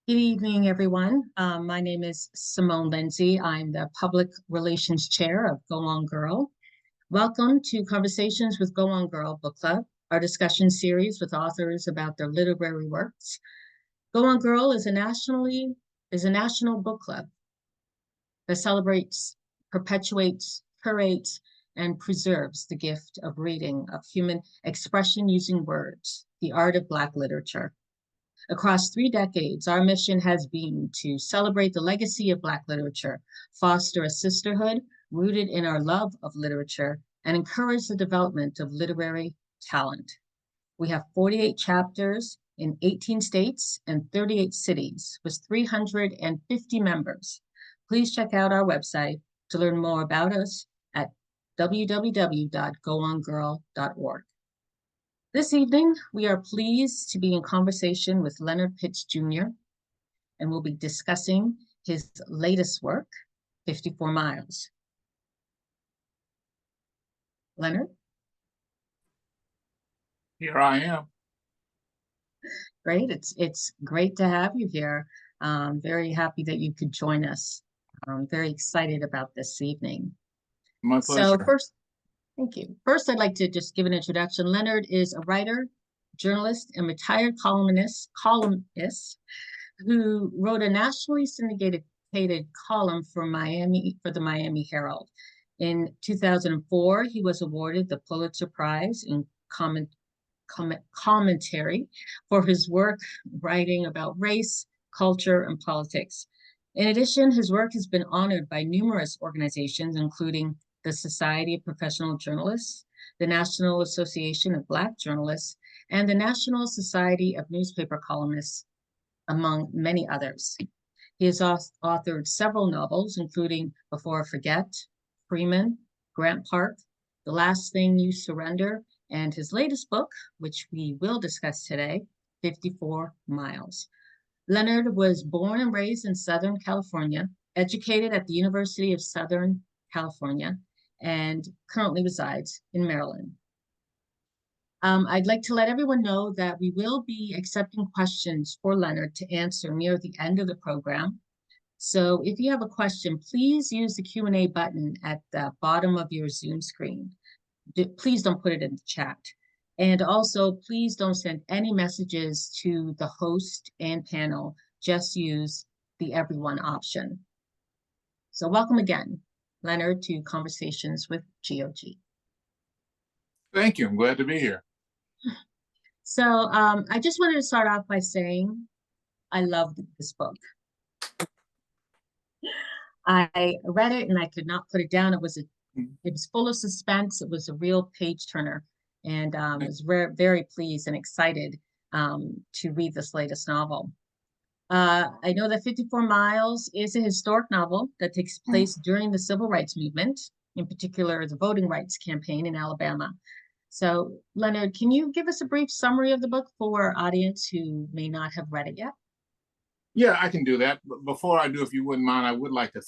Good evening, everyone. My name is Simone Lindsay. I'm the Public Relations Chair of Go On Girl. Welcome to Conversations with Go On Girl Book Club, our discussion series with authors about their literary works. Go On Girl is a national book club that celebrates, perpetuates, curates, and preserves the gift of reading, of human expression using words, the art of Black literature. Across 3 decades, our mission has been to celebrate the legacy of Black literature, foster a sisterhood rooted in our love of literature, and encourage the development of literary talent. We have 48 chapters in 18 states and 38 cities with 350 members. Please check out our website to learn more about us at www.goongirl.org. This evening, we are pleased to be in conversation with Leonard Pitts Jr., and we'll be discussing his latest work, 54 Miles. Leonard? Here I am. Great. It's great to have you here. Very happy that you could join us. I'm very excited about this evening. My pleasure. Thank you. First, I'd like to just give an introduction. Leonard is a writer, journalist, and retired columnist who wrote a nationally syndicated column for the Miami Herald. In 2004, he was awarded the Pulitzer Prize in commentary for his work writing about race, culture, and politics. In addition, his work has been honored by numerous organizations, including the Society of Professional Journalists, the National Association of Black Journalists, and the National Society of Newspaper Columnists, among many others. He has authored several novels, including Before I Forget, Freeman, Grant Park, The Last Thing You Surrender, and his latest book, which we will discuss today, 54 Miles. Leonard was born and raised in Southern California, educated at the University of Southern California, and currently resides in Maryland. I'd like to let everyone know that we will be accepting questions for Leonard to answer near the end of the program. So if you have a question, please use the Q&A button at the bottom of your Zoom screen. Please don't put it in the chat. And also, please don't send any messages to the host and panel. Just use the everyone option. So welcome again, Leonard, to Conversations with GOG. Thank you. I'm glad to be here. So I just wanted to start off by saying I loved this book. I read it and I could not put it down. It was full of suspense. It was a real page turner, and I was very pleased and excited to read this latest novel. I know that 54 Miles is a historic novel that takes place during the Civil Rights Movement, in particular the Voting Rights Campaign in Alabama. So, Leonard, can you give us a brief summary of the book for our audience who may not have read it yet? Yeah, I can do that. But before I do, if you wouldn't mind, I would like to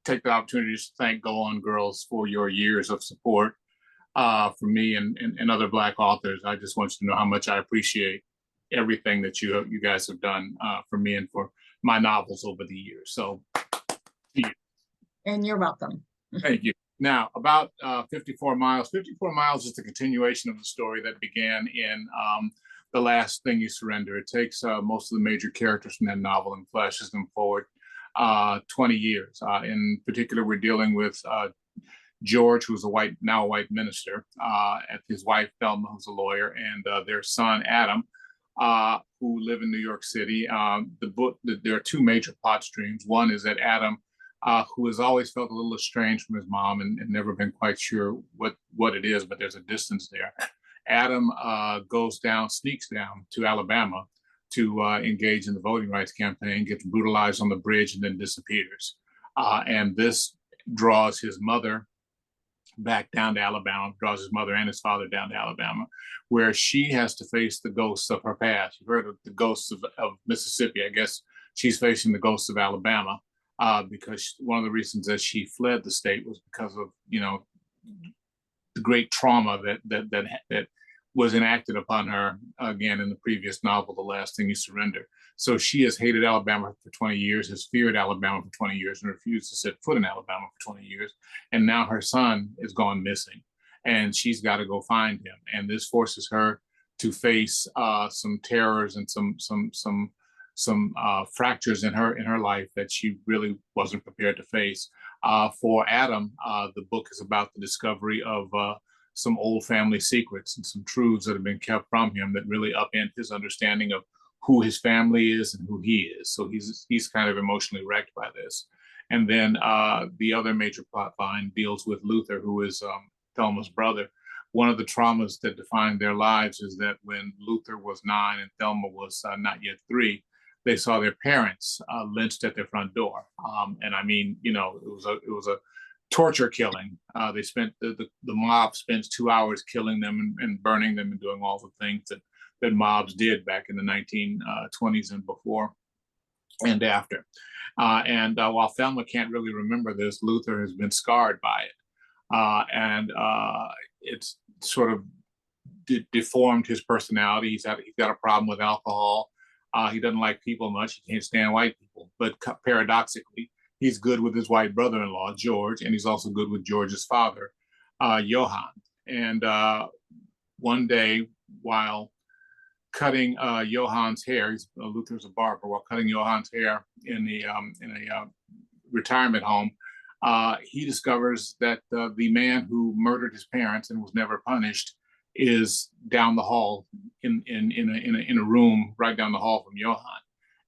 take the opportunity to thank Go On Girls for your years of support for me and other Black authors. I just want you to know how much I appreciate everything that you guys have done for me and for my novels over the years. So, yeah. And you're welcome. Thank you. Now, about 54 Miles. 54 Miles is the continuation of the story that began in The Last Thing You Surrender. It takes most of the major characters from that novel and flashes them forward 20 years. In particular, we're dealing with George, who's now a white minister, and his wife, Thelma, who's a lawyer, and their son, Adam, who live in New York City. There are two major plot streams. One is that Adam, who has always felt a little estranged from his mom and never been quite sure what it is, but there's a distance there. Adam sneaks down to Alabama to engage in the voting rights campaign, gets brutalized on the bridge, and then disappears. And this draws his mother back down to Alabama, draws his mother and his father down to Alabama, where she has to face the ghosts of her past. You've heard of the ghosts of Mississippi. I guess she's facing the ghosts of Alabama because one of the reasons that she fled the state was because of, the great trauma that was enacted upon her again in the previous novel, The Last Thing You Surrender. So she has hated Alabama for 20 years, has feared Alabama for 20 years, and refused to set foot in Alabama for 20 years. And now her son is gone missing, and she's got to go find him. And this forces her to face some terrors and some fractures in her life that she really wasn't prepared to face. For Adam, the book is about the discovery of some old family secrets and some truths that have been kept from him that really upend his understanding of who his family is and who he is. So he's kind of emotionally wrecked by this. And then the other major plot line deals with Luther, who is Thelma's brother. One of the traumas that defined their lives is that when Luther was 9 and Thelma was not yet 3, they saw their parents lynched at their front door. And I mean, you know, it was a torture killing. They spent the mob spends 2 hours killing them and burning them and doing all the things that mobs did back in the 1920s and before and after. And while Thelma can't really remember this, Luther has been scarred by it. And it's sort of deformed his personality. He's got a problem with alcohol. He doesn't like people much. He can't stand white people. But paradoxically, he's good with his white brother-in-law, George, and he's also good with George's father, Johann. And one day, while cutting Johann's hair, Luther's a barber, while cutting Johann's hair in a retirement home, he discovers that the man who murdered his parents and was never punished is down the hall in a room right down the hall from Johann.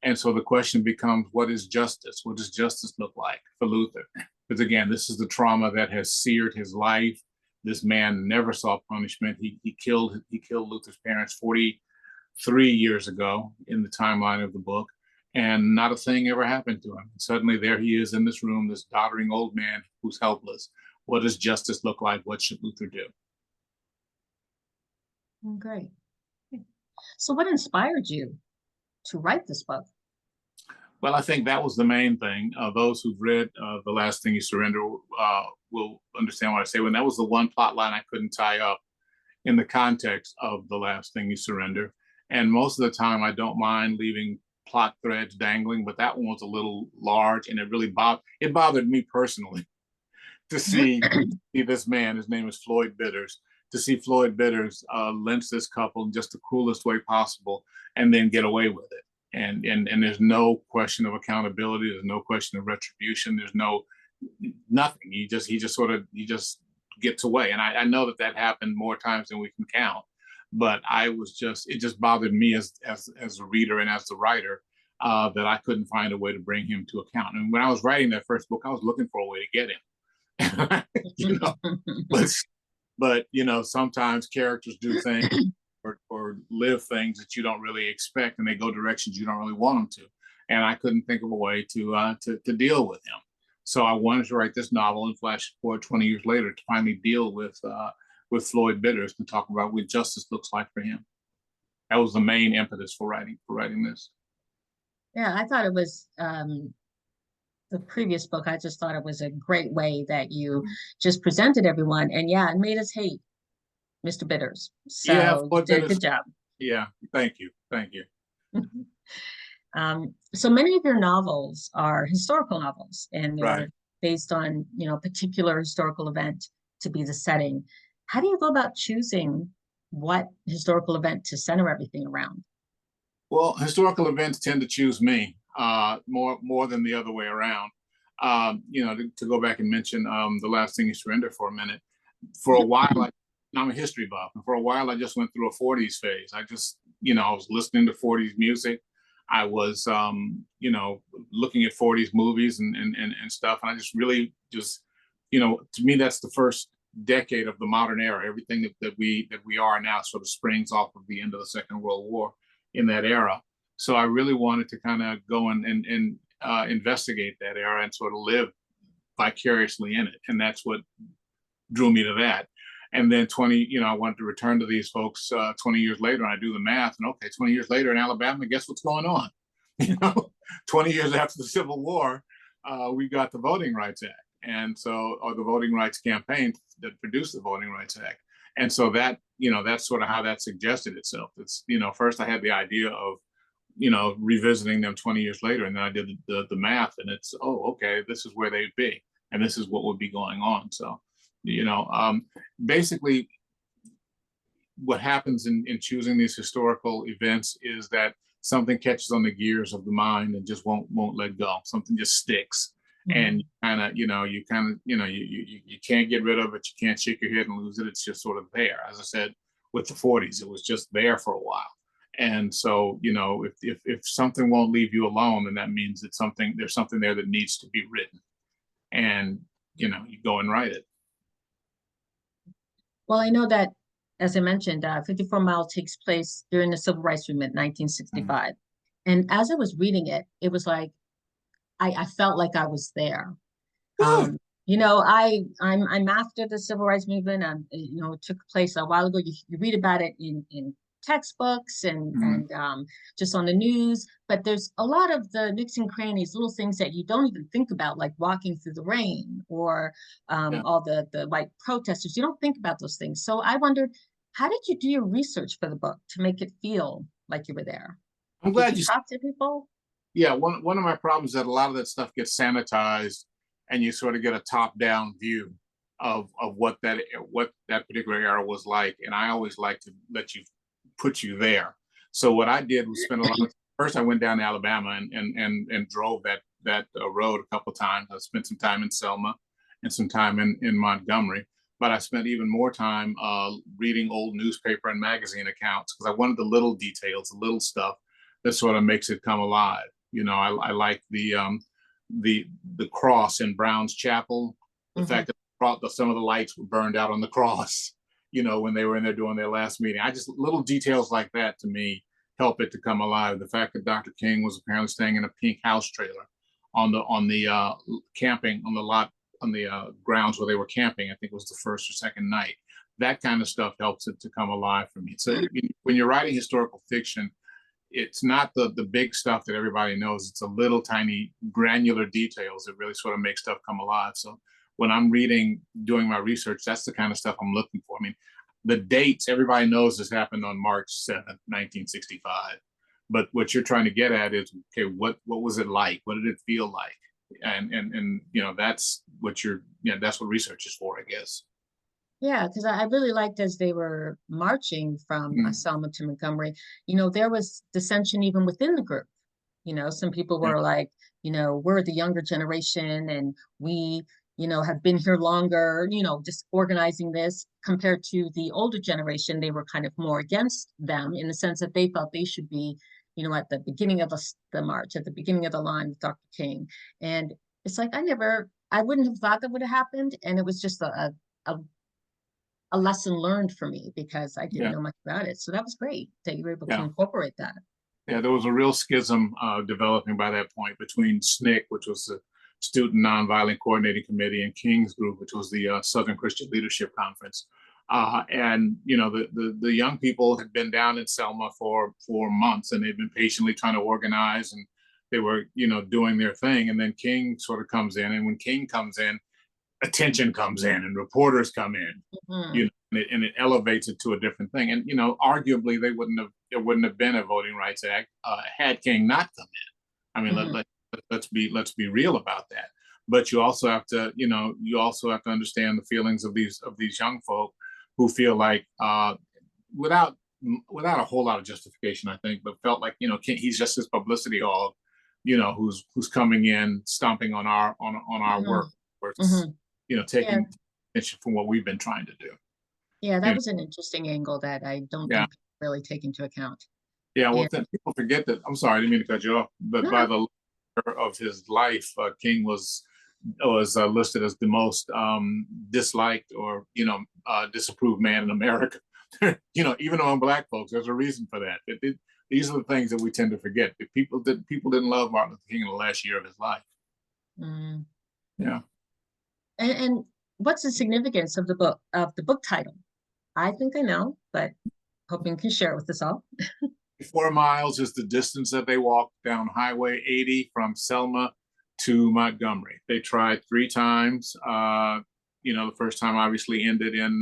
And so the question becomes, what is justice? What does justice look like for Luther? Because again, this is the trauma that has seared his life. This man never saw punishment. He killed Luther's parents 43 years ago in the timeline of the book, and not a thing ever happened to him. And suddenly there he is in this room, this doddering old man who's helpless. What does justice look like? What should Luther do? Great. So what inspired you to write this book? Well, I think that was the main thing. Those who've read The Last Thing You Surrender will understand what I say. When that was the one plot line I couldn't tie up in the context of The Last Thing You Surrender. And most of the time, I don't mind leaving plot threads dangling, but that one was a little large, and it really bothered me personally to see this man. His name is Floyd Bitters. To see Floyd Bitters lynch this couple in just the cruelest way possible, and then get away with it. And there's no question of accountability. There's no question of retribution. There's nothing. He just gets away. And I know that happened more times than we can count. But it just bothered me as a reader and as the writer that I couldn't find a way to bring him to account. And when I was writing that first book, I was looking for a way to get him. You know, but you know, sometimes characters do things or live things that you don't really expect, and they go directions you don't really want them to. And I couldn't think of a way to deal with him. So I wanted to write this novel and flash forward 20 years later to finally deal with Floyd Bitters and talk about what justice looks like for him. That was the main impetus for writing this. Yeah, I thought it was the previous book. I just thought it was a great way that you just presented everyone, and yeah, it made us hate Mr. Bitters. So yeah, you did a good job. Yeah, thank you. So many of your novels are historical novels, and they're Right. based on, you know, a particular historical event to be the setting. How do you go about choosing what historical event to center everything around? Well, historical events tend to choose me more than the other way around. You know, to go back and mention The Last Thing You Surrender for a minute. For a while, I'm a history buff, and for a while I just went through a 40s phase. I was listening to 40s music. I was, you know, looking at 40s movies and stuff, and I just really you know, to me that's the first decade of the modern era. Everything that we are now sort of springs off of the end of the Second World War in that era. So I really wanted to kind of go and investigate that era and sort of live vicariously in it, and that's what drew me to that. And then I wanted to return to these folks 20 years later, and I do the math, and okay, 20 years later in Alabama, guess what's going on? You know, 20 years after the Civil War, we got the Voting Rights Act, or the Voting Rights Campaign that produced the Voting Rights Act. And so that, that's sort of how that suggested itself. It's, first I had the idea of, revisiting them 20 years later, and then I did the math, and it's, oh, okay, this is where they'd be, and this is what would be going on. So, basically, what happens in choosing these historical events is that something catches on the gears of the mind and just won't let go. Something just sticks, and you can't get rid of it. You can't shake your head and lose it. It's just sort of there. As I said, with the 40s, it was just there for a while. And so, if something won't leave you alone, then that means that there's something there that needs to be written, and you go and write it. Well, I know that, as I mentioned, 54 Mile takes place during the Civil Rights Movement, 1965. And as I was reading it, it was like I felt like I was there. I'm after the Civil Rights Movement. It took place a while ago. You read about it in textbooks and just on the news, but there's a lot of the nooks and crannies, little things that you don't even think about, like walking through the rain or all the white protesters. You don't think about those things. So I wondered, how did you do your research for the book to make it feel like you were there? I'm glad you talk to people. Yeah, one of my problems is that a lot of that stuff gets sanitized, and you sort of get a top-down view of what that particular era was like. And I always like to put you there. So what I did was spend a lot of first I went down to Alabama and drove that road a couple of times. I spent some time in Selma and some time in Montgomery, but I spent even more time reading old newspaper and magazine accounts, because I wanted the little details, the little stuff that sort of makes it come alive. I like the cross in Brown's Chapel, the fact that some of the lights were burned out on the cross, when they were in there doing their last meeting. Little details like that to me help it to come alive. The fact that Dr. King was apparently staying in a pink house trailer on the camping on the lot, on the grounds where they were camping, I think it was the first or second night. That kind of stuff helps it to come alive for me. So when you're writing historical fiction, it's not the big stuff that everybody knows. It's a little tiny granular details that really sort of make stuff come alive. So when I'm doing my research, that's the kind of stuff I'm looking for. I mean, the dates, everybody knows this happened on March 7th, 1965. But what you're trying to get at is, okay, what was it like? What did it feel like? And that's what that's what research is for, I guess. Yeah, because I really liked as they were marching from Selma to Montgomery, there was dissension even within the group. Some people were like, we're the younger generation and we, have been here longer, just organizing this, compared to the older generation. They were kind of more against them in the sense that they felt they should be, at the beginning of the march, at the beginning of the line with Dr. King. And it's like, I wouldn't have thought that would have happened. And it was just a lesson learned for me, because I didn't know much about it. So that was great that you were able to incorporate that. Yeah, there was a real schism developing by that point between SNCC, which was the Student Nonviolent Coordinating Committee, and King's Group, which was the Southern Christian Leadership Conference. And the young people had been down in Selma for months, and they'd been patiently trying to organize, and they were doing their thing. And then King sort of comes in, and when King comes in, attention comes in and reporters come in, and it elevates it to a different thing. And arguably there wouldn't have been a Voting Rights Act had King not come in. I mean, let's be real about that. But you also have to understand the feelings of these young folk who feel like without a whole lot of justification, I think, but felt like he's just this publicity hog, who's coming in stomping on our work, versus taking attention from what we've been trying to do. Yeah, that was an interesting angle that I don't think people really take into account. Yeah, well, people forget that. I'm sorry, I didn't mean to cut you off, but by the letter of his life, King was listed as the most disliked or disapproved man in America. Even among Black folks, there's a reason for that. These are the things that we tend to forget. People didn't love Martin Luther King in the last year of his life. Yeah. And what's the significance of the book title? I think I know, but hoping you can share it with us all. 4 miles is the distance that they walked down Highway 80 from Selma to Montgomery. They tried 3 times. The first time obviously ended in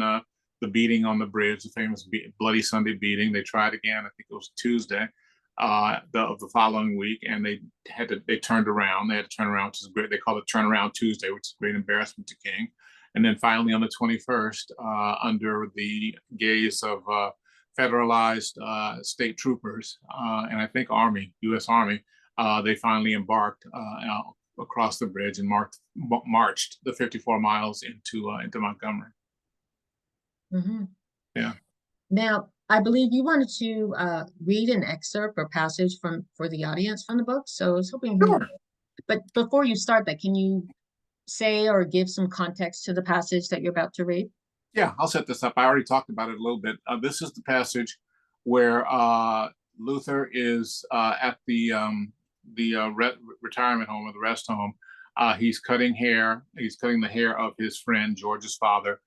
the beating on the bridge, the famous Bloody Sunday beating. They tried again, I think it was Tuesday the following week, and they turned around. They had to turn around, which is great. They call it Turnaround Tuesday, which is a great embarrassment to King. And then finally on the 21st, under the gaze of federalized state troopers and I think Army, U.S. Army, they finally embarked across the bridge and marched the 54 miles into Montgomery. Mm-hmm. Yeah. Now, I believe you wanted to read an excerpt or passage for the audience from the book. So I was hoping, Sure. But before you start that, can you say or give some context to the passage that you're about to read? Yeah, I'll set this up. I already talked about it a little bit. This is the passage where Luther is at the retirement home or the rest home. He's cutting hair. He's cutting the hair of his friend George's father,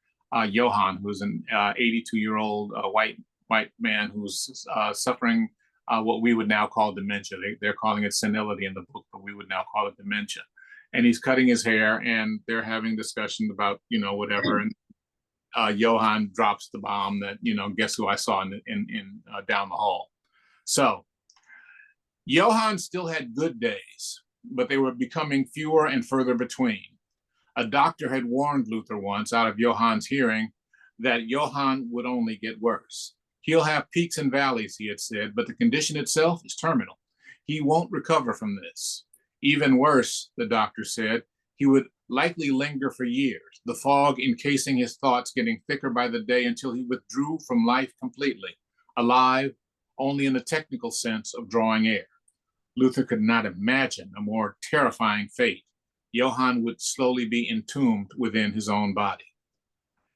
Johann, who's an 82-year-old white man who's suffering what we would now call dementia. They're calling it senility in the book, but we would now call it dementia. And he's cutting his hair, and they're having discussion about whatever. And Johann drops the bomb that guess who I saw in down the hall. So Johann still had good days, but they were becoming fewer and further between. A doctor had warned Luther once, out of Johann's hearing, that Johann would only get worse. He'll have peaks and valleys, he had said, but the condition itself is terminal. He won't recover from this. Even worse, the doctor said, he would likely linger for years, the fog encasing his thoughts getting thicker by the day until he withdrew from life completely, alive only in the technical sense of drawing air. Luther could not imagine a more terrifying fate. Johann would slowly be entombed within his own body.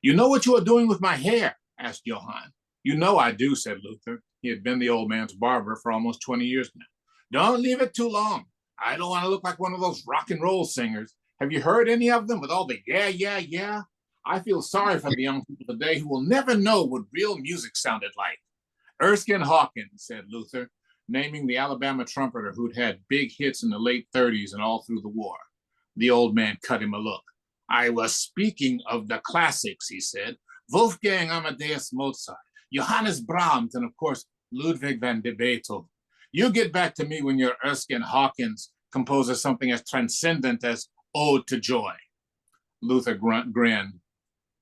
"You know what you are doing with my hair?" asked Johann. "You know I do," said Luther. He had been the old man's barber for almost 20 years now. "Don't leave it too long. I don't want to look like one of those rock and roll singers. Have you heard any of them with all the yeah, yeah, yeah? I feel sorry for the young people today who will never know what real music sounded like." "Erskine Hawkins," said Luther, naming the Alabama trumpeter who'd had big hits in the late 30s and all through the war. The old man cut him a look. "I was speaking of the classics," he said. "Wolfgang Amadeus Mozart, Johannes Brahms, and of course, Ludwig van de Beethoven. You get back to me when your Erskine Hawkins composes something as transcendent as Ode to Joy." Luther grinned.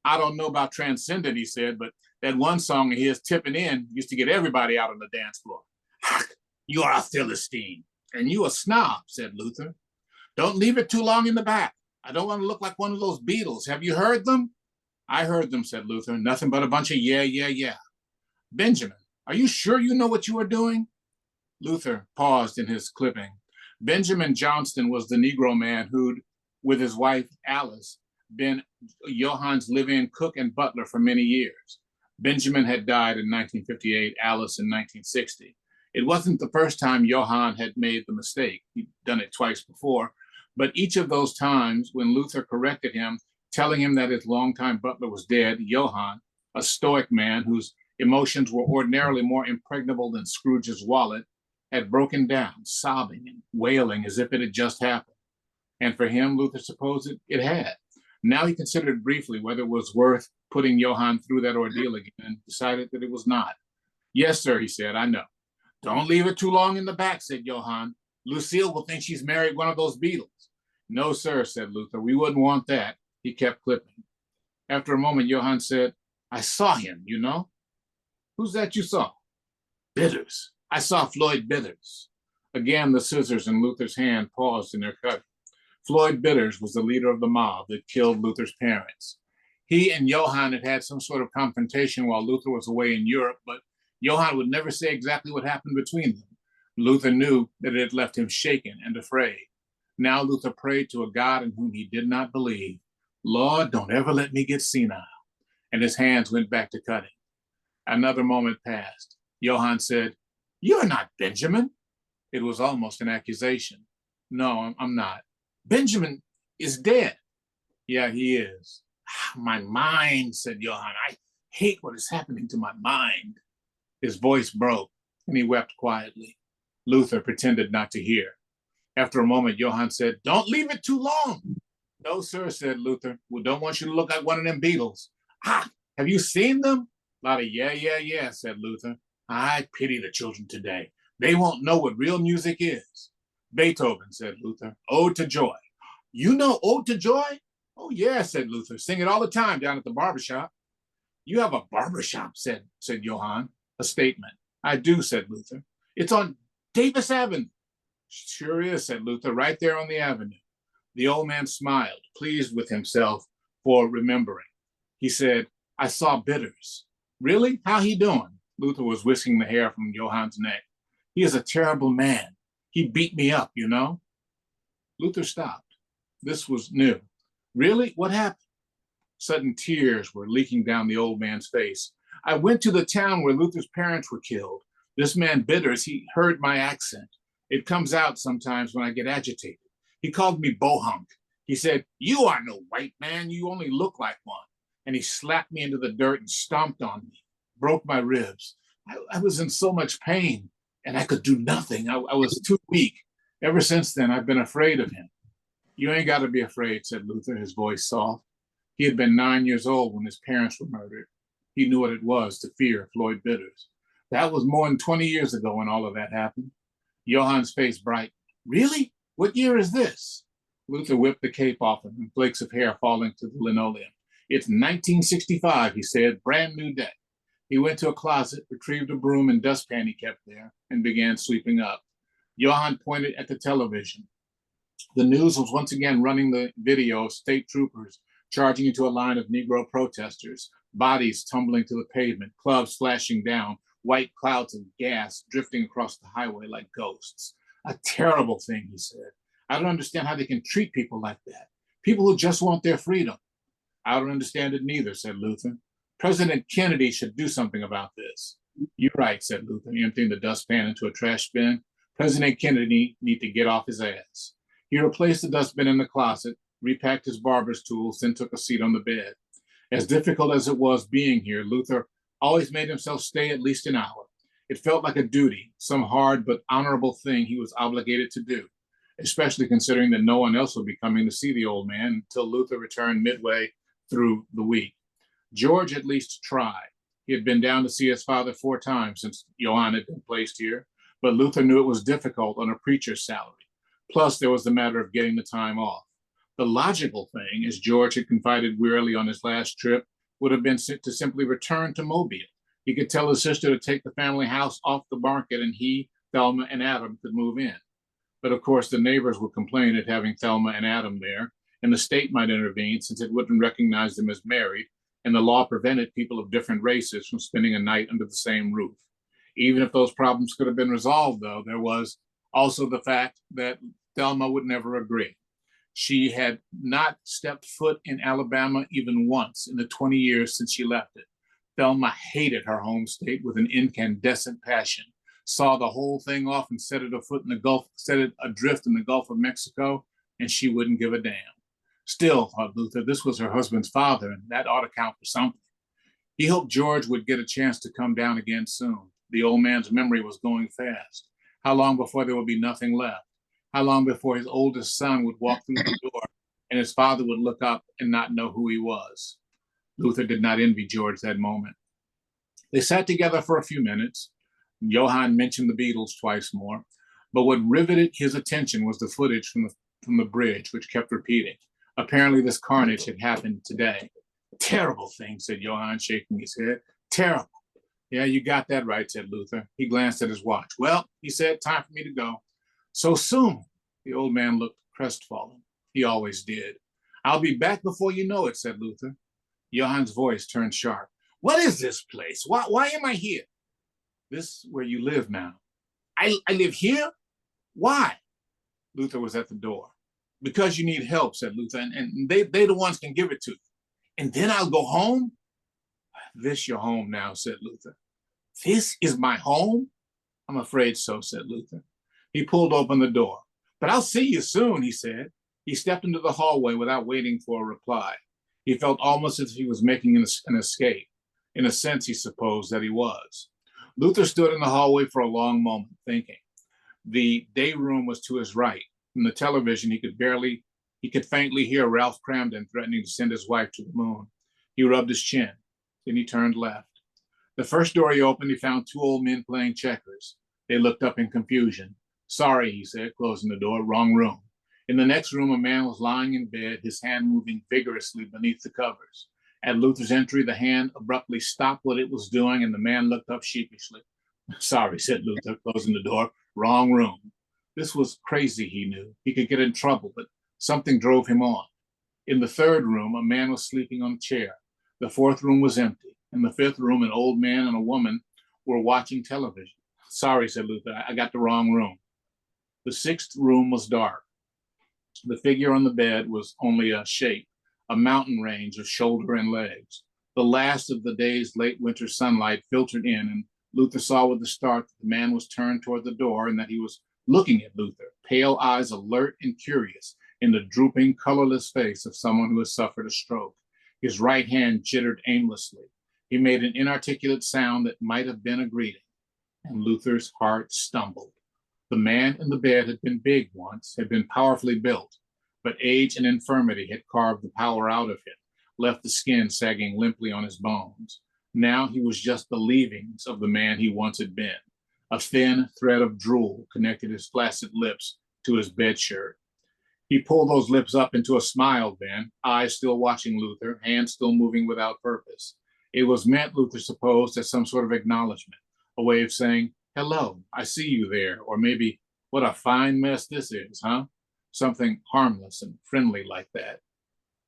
"I don't know about transcendent," he said, "but that one song of his, Tipping In, used to get everybody out on the dance floor." "You are a Philistine, and you a snob," said Luther. "Don't leave it too long in the back. I don't want to look like one of those Beatles. Have you heard them?" "I heard them," said Luther. "Nothing but a bunch of yeah, yeah, yeah." "Benjamin, are you sure you know what you are doing?" Luther paused in his clipping. Benjamin Johnston was the Negro man who'd, with his wife Alice, been Johann's live-in cook and butler for many years. Benjamin had died in 1958, Alice in 1960. It wasn't the first time Johann had made the mistake. He'd done it twice before, but each of those times when Luther corrected him, telling him that his longtime butler was dead, Johann, a stoic man whose emotions were ordinarily more impregnable than Scrooge's wallet, had broken down, sobbing and wailing as if it had just happened. And for him, Luther supposed it had. Now he considered briefly whether it was worth putting Johann through that ordeal again and decided that it was not. "Yes, sir," he said, "I know." "Don't leave it too long in the back," said Johann. "Lucille will think she's married one of those Beatles." "No, sir," said Luther, "we wouldn't want that." He kept clipping. After a moment, Johann said, "I saw him, you know." "Who's that you saw?" "Bitters. I saw Floyd Bitters." Again, the scissors in Luther's hand paused in their cutting. Floyd Bitters was the leader of the mob that killed Luther's parents. He and Johann had had some sort of confrontation while Luther was away in Europe, but Johann would never say exactly what happened between them. Luther knew that it had left him shaken and afraid. Now Luther prayed to a God in whom he did not believe. "Lord, don't ever let me get senile." And his hands went back to cutting. Another moment passed. Johann said, "You're not Benjamin." It was almost an accusation. "No, I'm not." "Benjamin is dead." "Yeah, he is." "My mind," said Johann. "I hate what is happening to my mind." His voice broke, and he wept quietly. Luther pretended not to hear. After a moment, Johann said, "Don't leave it too long." "No, sir," said Luther. "We don't want you to look like one of them Beatles." Have you seen them? A lot of yeah, yeah, yeah, said Luther. I pity the children today. They won't know what real music is. Beethoven, said Luther. Ode to Joy. You know Ode to Joy? Oh, yeah, said Luther. Sing it all the time down at the barber shop. You have a barber shop, said Johann. A statement. I do, said Luther. It's on Davis Avenue. Sure is, said Luther, right there on the avenue. The old man smiled, pleased with himself for remembering. He said, I saw Bitters. Really? How he doing? Luther was whisking the hair from Johann's neck. He is a terrible man. He beat me up, you know. Luther stopped. This was new. Really? What happened? Sudden tears were leaking down the old man's face. I went to the town where Luther's parents were killed. This man Bitters, he heard my accent. It comes out sometimes when I get agitated. He called me bohunk. He said, you are no white man. You only look like one. And he slapped me into the dirt and stomped on me, broke my ribs. I was in so much pain and I could do nothing. I was too weak. Ever since then, I've been afraid of him. You ain't got to be afraid, said Luther, his voice soft. He had been 9 years old when his parents were murdered. He knew what it was to fear Floyd Bitters. That was more than 20 years ago when all of that happened. Johann's face brightened. Really? What year is this? Luther whipped the cape off him and flakes of hair falling to the linoleum. It's 1965, he said, brand new day. He went to a closet, retrieved a broom and dustpan he kept there, and began sweeping up. Johann pointed at the television. The news was once again running the video of state troopers charging into a line of Negro protesters, bodies tumbling to the pavement, clubs flashing down, white clouds of gas drifting across the highway like ghosts. A terrible thing, he said. I don't understand how they can treat people like that. People who just want their freedom. I don't understand it neither, said Luther. President Kennedy should do something about this. You're right, said Luther, emptying the dustpan into a trash bin. President Kennedy need to get off his ass. He replaced the dustbin in the closet, repacked his barber's tools, then took a seat on the bed. As difficult as it was being here, Luther always made himself stay at least an hour. It felt like a duty, some hard but honorable thing he was obligated to do, especially considering that no one else would be coming to see the old man until Luther returned midway through the week. George at least tried. He had been down to see his father 4 times since Johann had been placed here, but Luther knew it was difficult on a preacher's salary. Plus, there was the matter of getting the time off. The logical thing, as George had confided wearily on his last trip, would have been to simply return to Mobile. He could tell his sister to take the family house off the market and he, Thelma, and Adam could move in. But of course, the neighbors would complain at having Thelma and Adam there, and the state might intervene since it wouldn't recognize them as married, and the law prevented people of different races from spending a night under the same roof. Even if those problems could have been resolved, though, there was also the fact that Thelma would never agree. She had not stepped foot in Alabama even once in the 20 years since she left it. Thelma hated her home state with an incandescent passion, saw the whole thing off and set it adrift in the Gulf of Mexico, and she wouldn't give a damn. Still, thought Luther, this was her husband's father, and that ought to count for something. He hoped George would get a chance to come down again soon. The old man's memory was going fast. How long before there would be nothing left? How long before his oldest son would walk through the door and his father would look up and not know who he was? Luther did not envy George that moment. They sat together for a few minutes. Johann mentioned the Beatles twice more, but what riveted his attention was the footage from the bridge, which kept repeating. Apparently, this carnage had happened today. Terrible thing, said Johann, shaking his head. Terrible. Yeah, you got that right, said Luther. He glanced at his watch. Well, he said, time for me to go. So soon? The old man looked crestfallen. He always did. I'll be back before you know it, said Luther. Johann's voice turned sharp. What is this place? Why am I here? This is where you live now. I live here? Why? Luther was at the door. Because you need help, said Luther, and they the ones can give it to you. And then I'll go home? This your home now, said Luther. This is my home? I'm afraid so, said Luther. He pulled open the door. But I'll see you soon, he said. He stepped into the hallway without waiting for a reply. He felt almost as if he was making an escape. In a sense, he supposed that he was. Luther stood in the hallway for a long moment, thinking. The day room was to his right. From the television, he could faintly hear Ralph Cramden threatening to send his wife to the moon. He rubbed his chin. Then he turned left. The first door he opened, he found two old men playing checkers. They looked up in confusion. Sorry, he said, closing the door, wrong room. In the next room, a man was lying in bed, his hand moving vigorously beneath the covers. At Luther's entry, the hand abruptly stopped what it was doing, and the man looked up sheepishly. Sorry, said Luther, closing the door, wrong room. This was crazy, he knew. He could get in trouble, but something drove him on. In the third room, a man was sleeping on a chair. The fourth room was empty. In the fifth room, an old man and a woman were watching television. Sorry, said Luther, I got the wrong room. The sixth room was dark. The figure on the bed was only a shape, a mountain range of shoulder and legs. The last of the day's late winter sunlight filtered in, and Luther saw with a start that the man was turned toward the door and that he was looking at Luther, pale eyes alert and curious in the drooping, colorless face of someone who has suffered a stroke. His right hand jittered aimlessly. He made an inarticulate sound that might have been a greeting, and Luther's heart stumbled. The man in the bed had been big once, had been powerfully built, but age and infirmity had carved the power out of him, left the skin sagging limply on his bones. Now he was just the leavings of the man he once had been. A thin thread of drool connected his flaccid lips to his bed shirt. He pulled those lips up into a smile then, eyes still watching Luther, hands still moving without purpose. It was meant, Luther supposed, as some sort of acknowledgement, a way of saying, hello, I see you there, or maybe, what a fine mess this is, huh? Something harmless and friendly like that.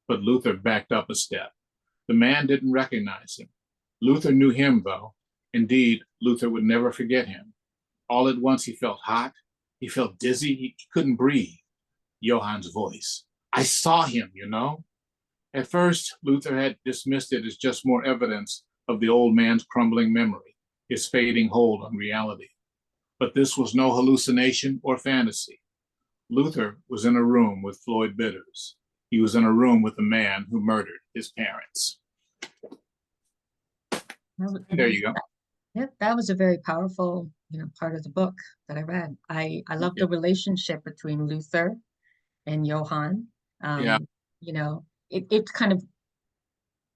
But Luther backed up a step. The man didn't recognize him. Luther knew him, though. Indeed, Luther would never forget him. All at once he felt hot. He felt dizzy. He couldn't breathe. Johann's voice. I saw him, you know. At first, Luther had dismissed it as just more evidence of the old man's crumbling memory, his fading hold on reality. But this was no hallucination or fantasy. Luther was in a room with Floyd Bitters. He was in a room with the man who murdered his parents. There you go. Yeah, that was a very powerful, part of the book that I read. I love the relationship between Luther and Johann. Yeah. It's kind of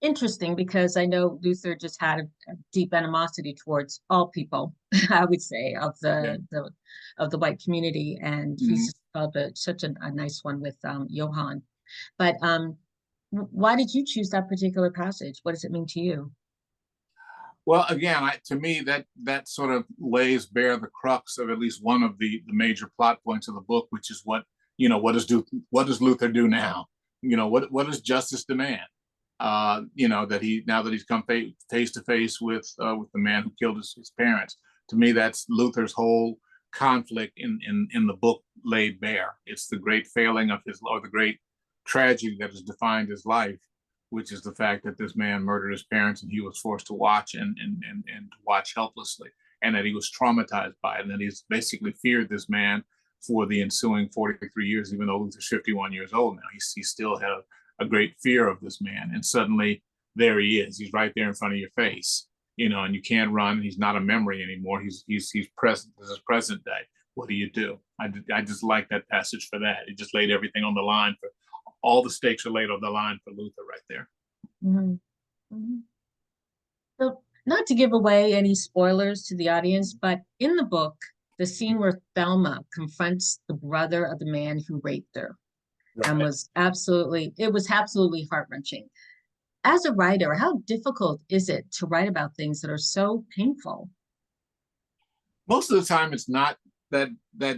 interesting because I know Luther just had a deep animosity towards all people, I would say, of the white community, and he's developed such a nice one with Johann. But why did you choose that particular passage? What does it mean to you? Well, again, to me, that sort of lays bare the crux of at least one of the major plot points of the book, which is what does Luther do now? What does justice demand? That he's come face to face with the man who killed his parents. To me, that's Luther's whole conflict in the book laid bare. It's the great failing of the great tragedy that has defined his life, which is the fact that this man murdered his parents and he was forced to watch and watch helplessly, and that he was traumatized by it, and that he's basically feared this man for the ensuing 43 years, even though Luther's 51 years old now. He still had a great fear of this man, and suddenly there he is. He's right there in front of your face, and you can't run. He's not a memory anymore. He's present. This is present day. What do you do? I just like that passage for that. It just laid everything on the line for all the stakes are laid on the line for Luther right there. Mm-hmm. Mm-hmm. So, not to give away any spoilers to the audience, but in the book, the scene where Thelma confronts the brother of the man who raped her, right, and was absolutely heart-wrenching. As a writer, how difficult is it to write about things that are so painful? Most of the time, it's not that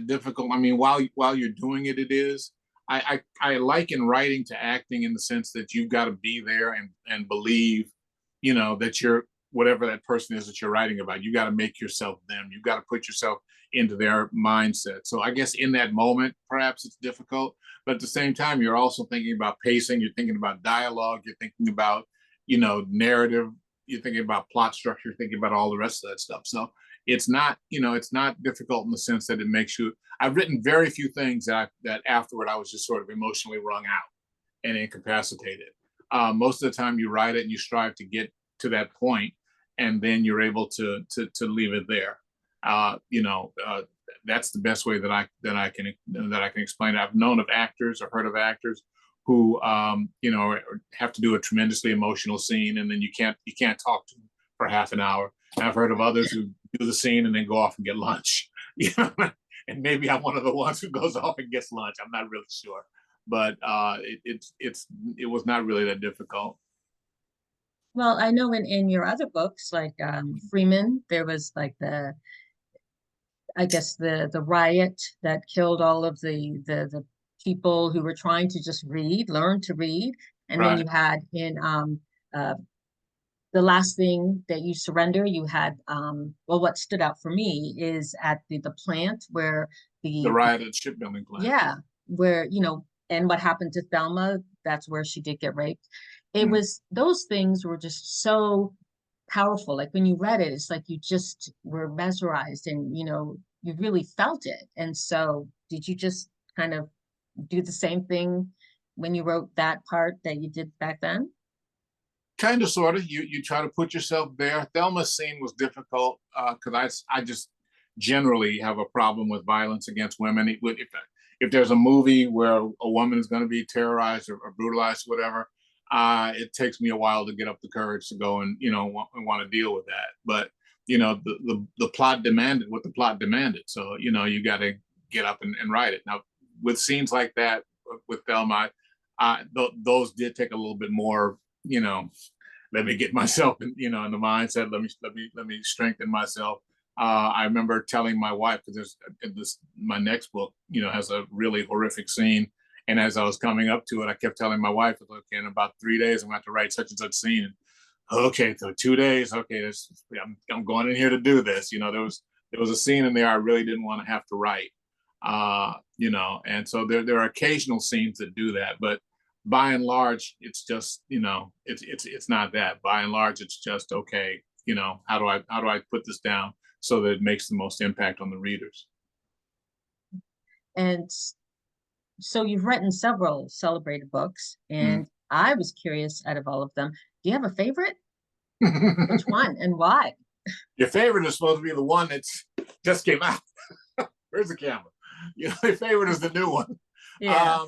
difficult. I mean, while you're doing it, it is. I liken writing to acting in the sense that you've got to be there and believe, that you're whatever that person is that you're writing about. You got to make yourself them. You got to put yourself into their mindset. So I guess in that moment, perhaps it's difficult, but at the same time, you're also thinking about pacing. You're thinking about dialogue. You're thinking about, narrative. You're thinking about plot structure. You're thinking about all the rest of that stuff. So it's not difficult in the sense that it makes you. I've written very few things that afterward I was just sort of emotionally wrung out and incapacitated. Most of the time you write it and you strive to get to that point, and then you're able to leave it there. That's the best way that I can explain it. I've known of actors or heard of actors who have to do a tremendously emotional scene, and then you can't talk to them for half an hour. And I've heard of others who do the scene and then go off and get lunch. And maybe I'm one of the ones who goes off and gets lunch. I'm not really sure, but it was not really that difficult. Well, I know in your other books, like Freeman, there was like I guess the riot that killed all of the people who were trying to just learn to read. And then Right. you had in uh, the last thing that you surrender, you had well, what stood out for me is at the plant where The the riot at shipbuilding plant. yeah, where, and what happened to Thelma, that's where she did get raped. It Mm. was, those things were just so powerful. Like when you read it, it's like you just were mesmerized and, you really felt it. And so did you just kind of do the same thing when you wrote that part that you did back then? Kind of, sort of. You try to put yourself there. Thelma's scene was difficult because I just generally have a problem with violence against women. If there's a movie where a woman is going to be terrorized or brutalized, or whatever, it takes me a while to get up the courage to go and want to deal with that. But the plot demanded what the plot demanded, so you got to get up and write it. Now, with scenes like that with Thelma, those did take a little bit more. Let me get myself in the mindset. Let me strengthen myself. I remember telling my wife, because my next book has a really horrific scene, and as I was coming up to it, I kept telling my wife, okay, in about 3 days I'm going to have to write such and such scene. And, okay, so 2 days, okay, I'm going in here to do this. There was a scene in there I really didn't want to have to write. And so there are occasional scenes that do that, but by and large, it's just it's not that. By and large, it's just okay. How do I put this down so that it makes the most impact on the readers? And so you've written several celebrated books, and I was curious out of all of them, do you have a favorite? Which one and why? Your favorite is supposed to be the one that's just came out. Where's the camera? Your favorite is the new one. Yeah.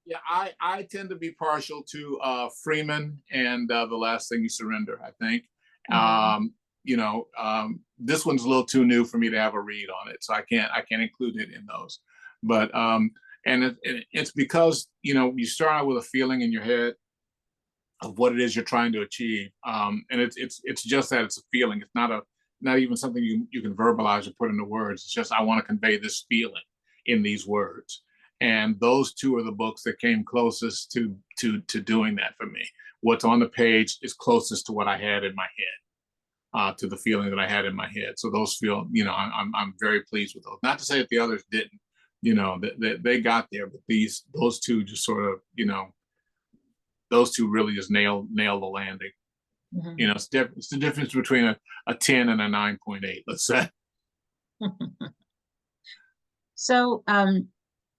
Yeah, I tend to be partial to Freeman and The Last Thing You Surrender, I think. Mhm. This one's a little too new for me to have a read on it, so I can't include it in those. But it's because you start out with a feeling in your head of what it is you're trying to achieve, and it's just that, it's a feeling. It's not even something you can verbalize or put into words. It's just, I want to convey this feeling in these words. And those two are the books that came closest to doing that for me. What's on the page is closest to what I had in my head, to the feeling that I had in my head. So those feel, I'm very pleased with those. Not to say that the others didn't, they got there, but those two just sort of, those two really just nail the landing. Mhm. It's the difference between a 10 and a 9.8, let's say. So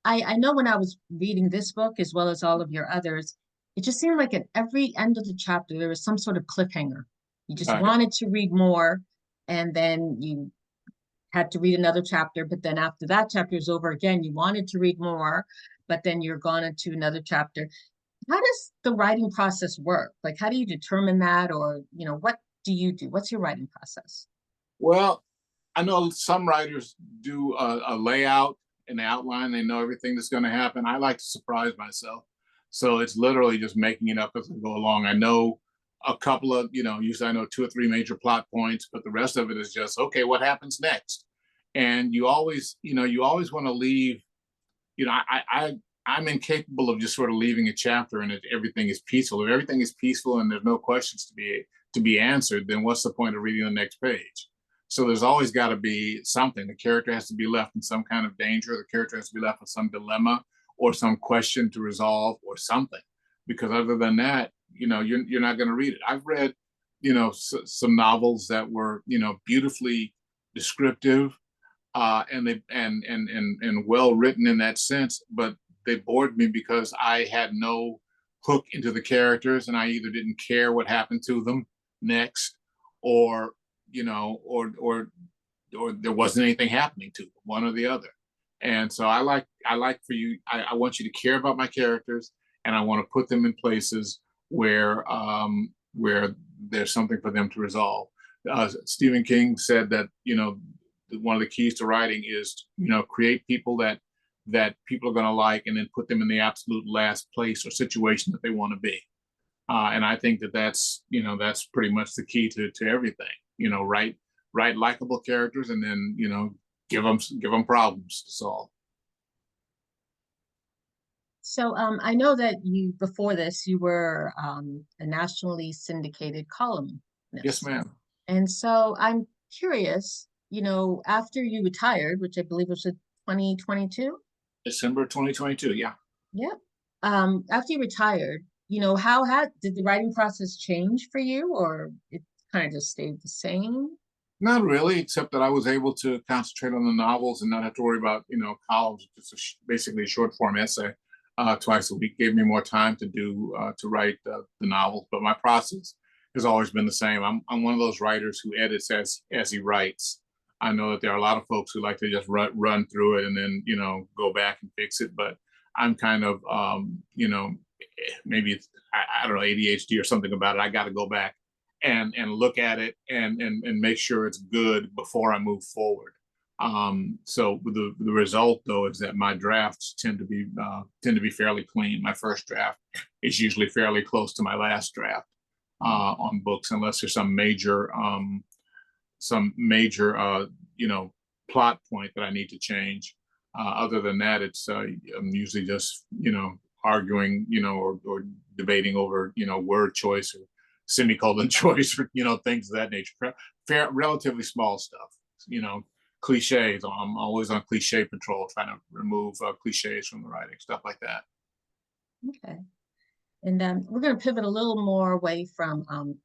I know when I was reading this book as well as all of your others, it just seemed like at every end of the chapter there was some sort of cliffhanger. You just Right. wanted to read more, and then you had to read another chapter, but then after that chapter is over again, you wanted to read more, but then you're gone into another chapter. How does the writing process work? Like, how do you determine that? Or, what do you do? What's your writing process? Well, I know some writers do a layout and outline. They know everything that's going to happen. I like to surprise myself. So it's literally just making it up as I go along. I know a couple of, usually I know 2 or 3 major plot points, but the rest of it is just, okay, what happens next? And you always want to leave, I'm incapable of just sort of leaving a chapter and everything is peaceful. If everything is peaceful and there's no questions to be answered, then what's the point of reading the next page? So there's always got to be something. The character has to be left in some kind of danger. The character has to be left with some dilemma or some question to resolve or something. Because other than that, you're not going to read it. I've read, some novels that were, beautifully descriptive, and they and well written in that sense, but they bored me because I had no hook into the characters, and I either didn't care what happened to them next, or or there wasn't anything happening to them, one or the other. And so I like for you. I want you to care about my characters, and I want to put them in places where there's something for them to resolve. Stephen King said that, one of the keys to writing is, create people that people are going to like, and then put them in the absolute last place or situation that they want to be. And I think that's pretty much the key to everything. Write likable characters, and then give them problems to solve. So I know that before this, you were a nationally syndicated columnist. Yes, ma'am. And so I'm curious, after you retired, which I believe was in 2022? December 2022, yeah. Yep. After you retired, did the writing process change for you, or it kind of just stayed the same? Not really, except that I was able to concentrate on the novels and not have to worry about, columns, just basically a short form essay twice a week. Gave me more time to write the novels. But my process has always been the same. I'm one of those writers who edits as he writes. I know that there are a lot of folks who like to just run through it and then, go back and fix it. But I'm kind of, maybe it's, I don't know, ADHD or something about it. I got to go back and look at it and make sure it's good before I move forward. So the result, though, is that my drafts tend to be fairly clean. My first draft is usually fairly close to my last draft on books, unless there's some major plot point that I need to change. Other than that, it's I'm usually just arguing or debating over word choice or semicolon choice or things of that nature. Relatively small stuff. Cliches. I'm always on cliche patrol, trying to remove cliches from the writing, stuff like that. Okay. And we're going to pivot a little more away from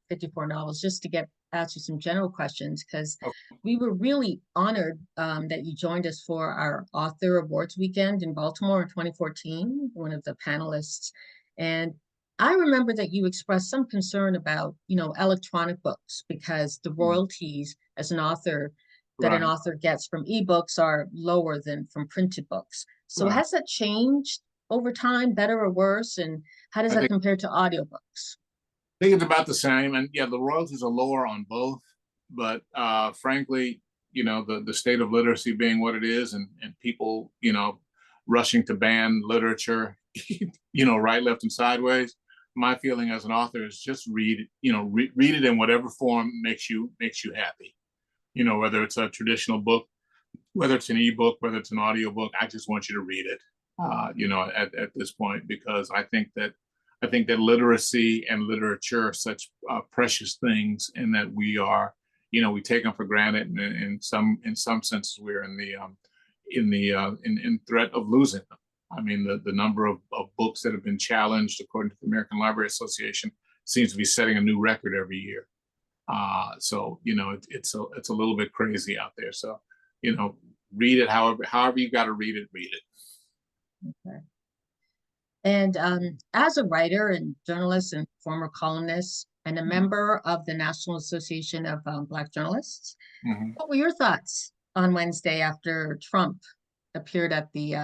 54 novels, just to ask you some general questions, because we were really honored that you joined us for our author awards weekend in Baltimore in 2014, one of the panelists. And I remember that you expressed some concern about, electronic books, because the royalties as an author that an author gets from ebooks are lower than from printed books. So has that changed over time, better or worse? And how does that compare to audiobooks? I think it's about the same. And yeah, the royalties are lower on both. But frankly, the state of literacy being what it is, and people, rushing to ban literature, right, left, and sideways. My feeling as an author is just read it in whatever form makes you happy. Whether it's a traditional book, whether it's an ebook, whether it's an audiobook, I just want you to read it. At this point, because I think that literacy and literature are such precious things, and that we are, we take them for granted, and in some senses we're in threat of losing them. I mean, the number of books that have been challenged, according to the American Library Association, seems to be setting a new record every year. So it's a little bit crazy out there. So read it however you got to read it. Okay. And as a writer and journalist and former columnist and a member of the National Association of Black Journalists, what were your thoughts on Wednesday after Trump appeared at the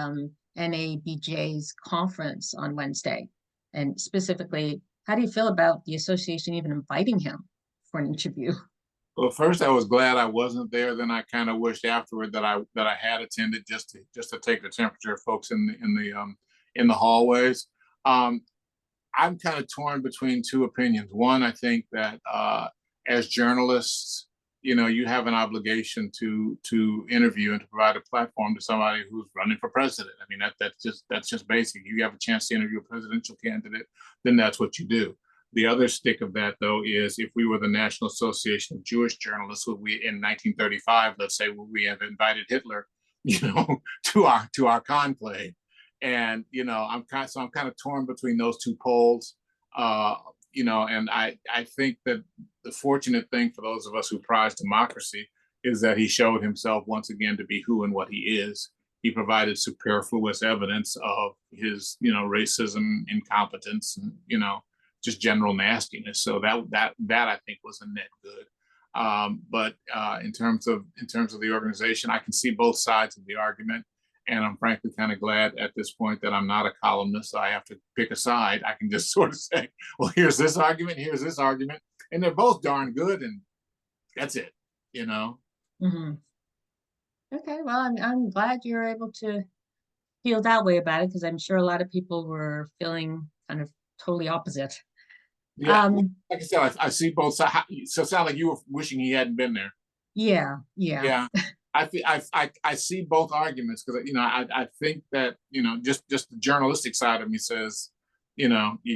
NABJ's conference on Wednesday? And specifically, how do you feel about the association even inviting him for an interview? Well, first I was glad I wasn't there. Then I kind of wished afterward that I had attended, just to take the temperature of folks in the hallways. I'm kind of torn between two opinions. One, I think that as journalists, you have an obligation to interview and to provide a platform to somebody who's running for president. I mean, that's just basic. You have a chance to interview a presidential candidate, then that's what you do. The other stick of that, though, is if we were the National Association of Jewish Journalists, would we, in 1935, let's say, would we have invited Hitler, to our conclave? And I'm kind of torn between those two poles. And I think that the fortunate thing for those of us who prize democracy is that he showed himself once again to be who and what he is. He provided superfluous evidence of his, racism, incompetence, and just general nastiness. So that I think was a net good. But in terms of the organization, I can see both sides of the argument, And I'm frankly kind of glad at this point that I'm not a columnist. So I have to pick a side. I can just sort of say, well, here's this argument, here's this argument, and they're both darn good, and that's it, you know. Mhm. Okay, well, I'm glad you're able to feel that way about it, because I'm sure a lot of people were feeling kind of totally opposite. Yeah, Um, like I said, I see both sides. So it sounds like you were wishing he hadn't been there. yeah, yeah. Yeah, I see both arguments because I think that just the journalistic side of me says you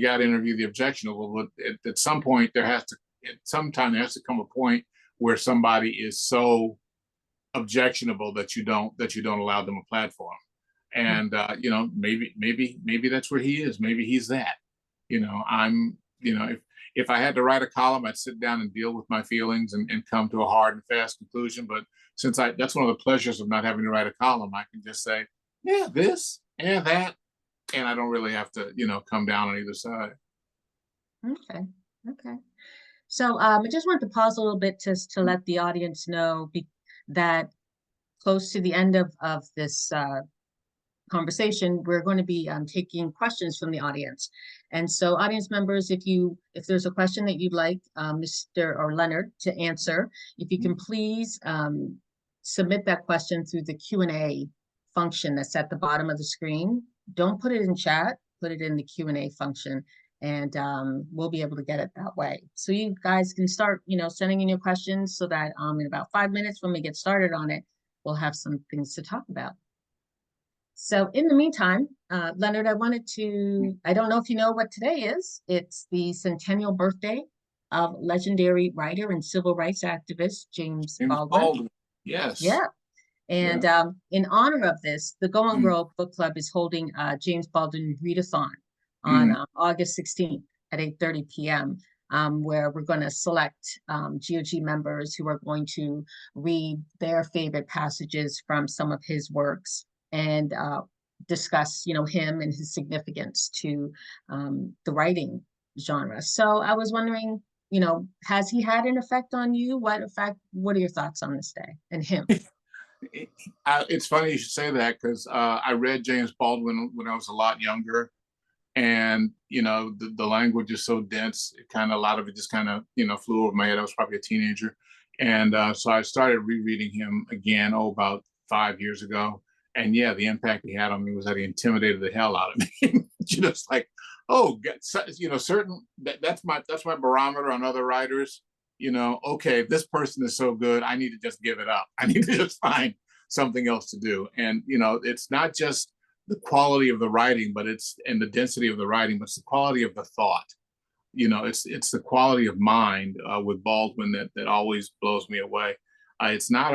got to interview the objectionable, but at some point sometime there has to come a point where somebody is so objectionable that you don't allow them a platform, and maybe that's where he is. Maybe he's that. If I had to write a column, I'd sit down and deal with my feelings and come to a hard and fast conclusion. But since that's one of the pleasures of not having to write a column, I can just say, yeah, this and that, and I don't really have to, come down on either side. Okay, okay. So I just wanted to pause a little bit just to let the audience know that close to the end of this conversation, we're going to be taking questions from the audience. And so audience members, if there's a question that you'd like Mr. or Leonard to answer, if you can please submit that question through the Q&A function that's at the bottom of the screen. Don't put it in chat, put it in the Q&A function, and we'll be able to get it that way. So you guys can start, sending in your questions so that in about 5 minutes when we get started on it, we'll have some things to talk about. So in the meantime, Leonard, I don't know if you know what today is. It's the centennial birthday of legendary writer and civil rights activist James Baldwin. Baldwin. Yes. Yeah. And in honor of this, the Go and Grow Book Club is holding James Baldwin Readathon on August 16th at 8:30 p.m., where we're going to select GOG members who are going to read their favorite passages from some of his works and discuss, him and his significance to the writing genre. So I was wondering, has he had an effect on you? What are your thoughts on this day and him? It's funny you should say that because I read James Baldwin when I was a lot younger, and the language is so dense. A lot of it just kind of flew over my head. I was probably a teenager, and so I started rereading him again about 5 years ago. And yeah, the impact he had on me was that he intimidated the hell out of me. It's like, oh, certain that's my barometer on other writers. Okay, this person is so good, I need to just give it up. I need to just find something else to do. And it's not just the quality of the writing, and the density of the writing, but it's the quality of the thought. It's the quality of mind with Baldwin that always blows me away. It's not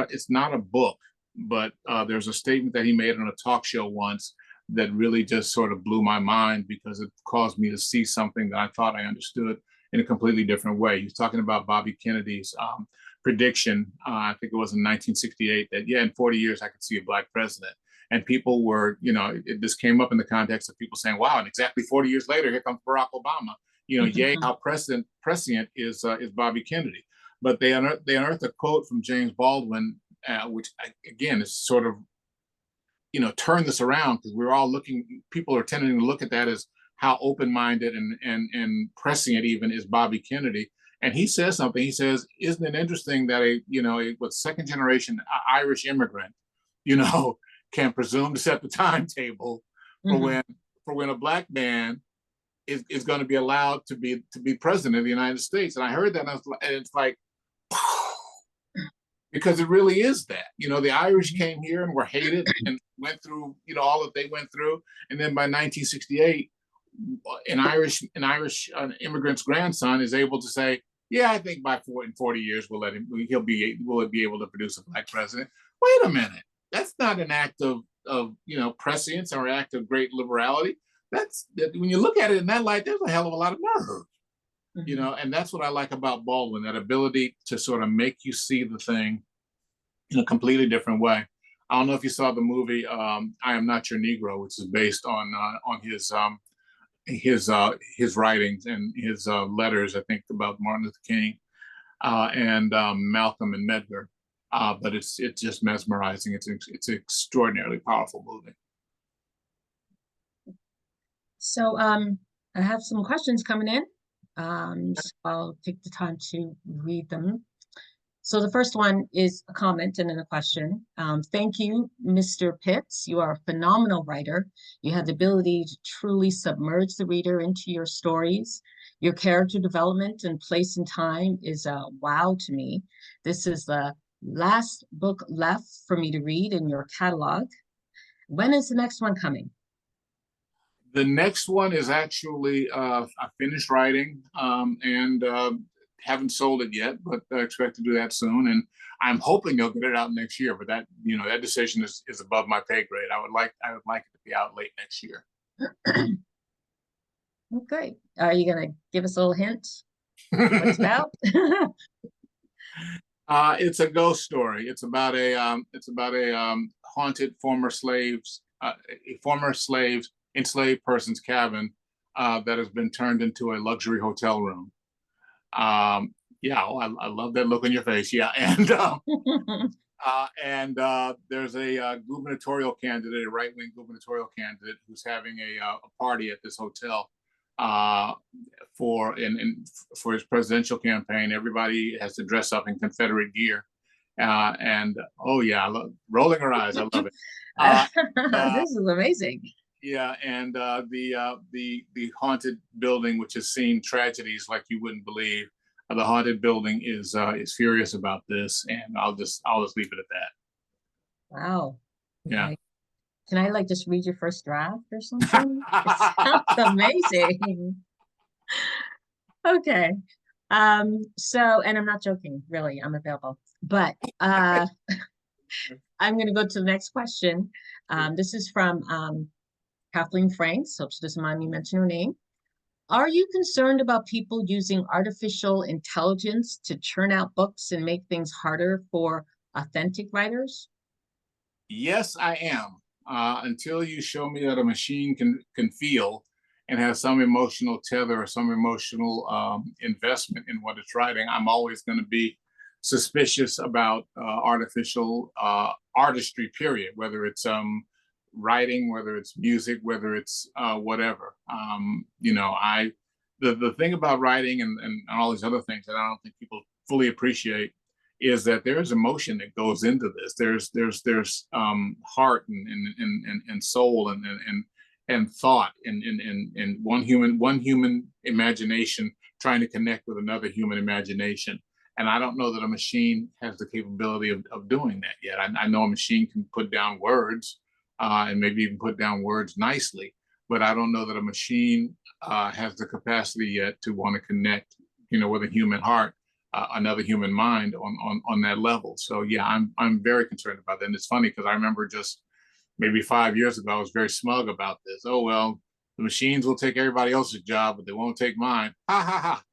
a book, but there's a statement that he made on a talk show once that really just sort of blew my mind because it caused me to see something that I thought I understood in a completely different way. He was talking about Bobby Kennedy's prediction, I think it was in 1968, that in 40 years I could see a Black president. And people were, this came up in the context of people saying, wow, and exactly 40 years later, here comes Barack Obama. Yay, how prescient is Bobby Kennedy. But they unearthed a quote from James Baldwin, which again is sort of, turn this around, because people are tending to look at that as how open-minded and prescient even is Bobby Kennedy. And he says something. He says, "Isn't it interesting that a second-generation Irish immigrant, can presume to set the timetable for when a Black man is going to be allowed to be president of the United States?" And I heard that, and it's like, because it really is that. The Irish came here and were hated and went through all that they went through, and then by 1968. An Irish immigrant's grandson is able to say, "Yeah, I think in 40 years we'll be able to produce a Black president." Wait a minute, that's not an act of prescience or an act of great liberality. That's when you look at it in that light, there's a hell of a lot of nerve, and that's what I like about Baldwin, that ability to sort of make you see the thing in a completely different way. I don't know if you saw the movie "I Am Not Your Negro," which is based on his writings and his letters, I think, about Martin Luther King and Malcolm and Medgar. but it's just mesmerizing. It's an extraordinarily powerful movie. So I have some questions coming in. So I'll take the time to read them. So the first one is a comment and then a question. Thank you, Mr. Pitts. You are a phenomenal writer. You have the ability to truly submerge the reader into your stories. Your character development and place and time is a wow to me. This is the last book left for me to read in your catalog. When is the next one coming? The next one is actually I finished writing and haven't sold it yet, but I expect to do that soon. And I'm hoping they'll get it out next year. But that that decision is above my pay grade. I would like it to be out late next year. Okay. Are you gonna give us a little hint what it's about? It's a ghost story. It's about a haunted former enslaved person's cabin that has been turned into a luxury hotel room. Yeah, I love that look on your face. Yeah, and there's a gubernatorial candidate, a right-wing gubernatorial candidate, who's having a party at this hotel for his presidential campaign. Everybody has to dress up in Confederate gear, and oh yeah, I love rolling her eyes. I love it. This is amazing. Yeah, and the haunted building, which has seen tragedies like you wouldn't believe, the haunted building is furious about this, and I'll just leave it at that. Wow. Yeah. Like, can I like just read your first draft or something? It sounds amazing. Okay. So, and I'm not joking, really, I'm available. But I'm gonna go to the next question. This is from Kathleen Franks. Hope she doesn't mind me mentioning her name. Are you concerned about people using artificial intelligence to churn out books and make things harder for authentic writers? Yes, I am. Until you show me that a machine can feel and have some emotional tether or some emotional investment in what it's writing, I'm always going to be suspicious about artificial artistry. Period. Whether it's writing, whether it's music, whether it's whatever. The thing about writing and all these other things that I don't think people fully appreciate is that there is emotion that goes into this. There's heart and soul and thought and one human imagination trying to connect with another human imagination. And I don't know that a machine has the capability of doing that yet. I know a machine can put down words and maybe even put down words nicely, but I don't know that a machine has the capacity yet to want to connect, with a human heart, another human mind on that level. So yeah, I'm very concerned about that. And it's funny because I remember just maybe 5 years ago, I was very smug about this. Oh well, the machines will take everybody else's job, but they won't take mine. Ha ha ha.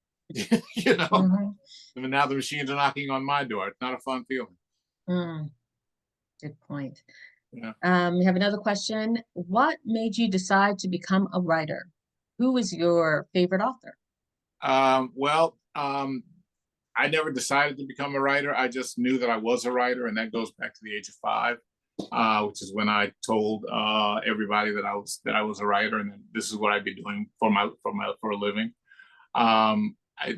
And now the machines are knocking on my door. It's not a fun feeling. Good point. Yeah. We have another question. What made you decide to become a writer? Who was your favorite author? I never decided to become a writer. I just knew that I was a writer, and that goes back to the age of 5, which is when I told everybody that I was a writer, and this is what I'd be doing for a living.